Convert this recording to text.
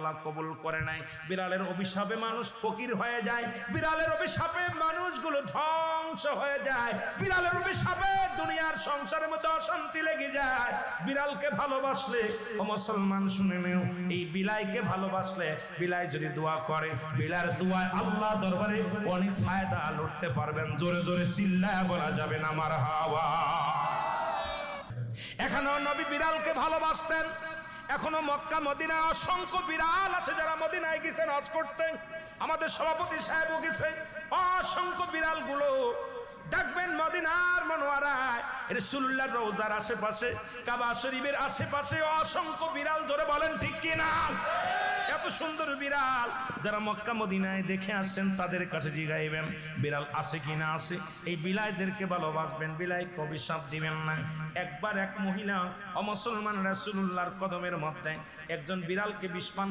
আল্লাহ কবুল করে নাই। বিড়ালের অভিশাপে মানুষ ফকির হয়ে যায়, বিড়ালের অভিশাপে মানুষগুলো ধ্বংস হয়ে যায়, বিড়ালের অভিশাপে দুনিয়ার সংসারের মধ্যে অশান্তি লেগে যায়। বিড়ালকে ভালোবাসলে, ও মুসলমান শুনে নেও, এই বিলাইকে ভালোবাসলে, বিলাই যদি দোয়া করে, বিলার দোয়ায় আল্লাহ দরবারে অনেক ফায়দা লুটতে পারবেন। জোরে জোরে চিল্লায়া বলা যাবে না মারহাবা। এখনো নবী বিড়ালকে ভালোবাসতেন। এখনো মক্কা মদিনায় অসংখ্য বিড়াল আছে যারা মদিনায় গেছেন হজ করতে। আমাদের সভাপতি সাহেবও গেছে। অসংখ্য বিড়াল গুলো দেখবেন মদিনার মনোয়ারায়, রাসূলুল্লাহর রওজার আশেপাশে, কাবা শরীফের আশেপাশে অসংখ্য বিড়াল। ধরে বলেন ঠিক কি না? এত সুন্দর বিড়াল যারা মক্কা মদিনায় দেখে আসছেন তাদের কাছে জিগাইবেন বিড়াল আছে কি না আছে। এই বিলাইদেরকে ভালোবাসবেন, বিলাইকে অভিশাপ দিবেন না। একবার এক মহিলা অমুসলমান রাসূলুল্লাহর কদমের মধ্যে একজন বিড়ালকে বিষ পান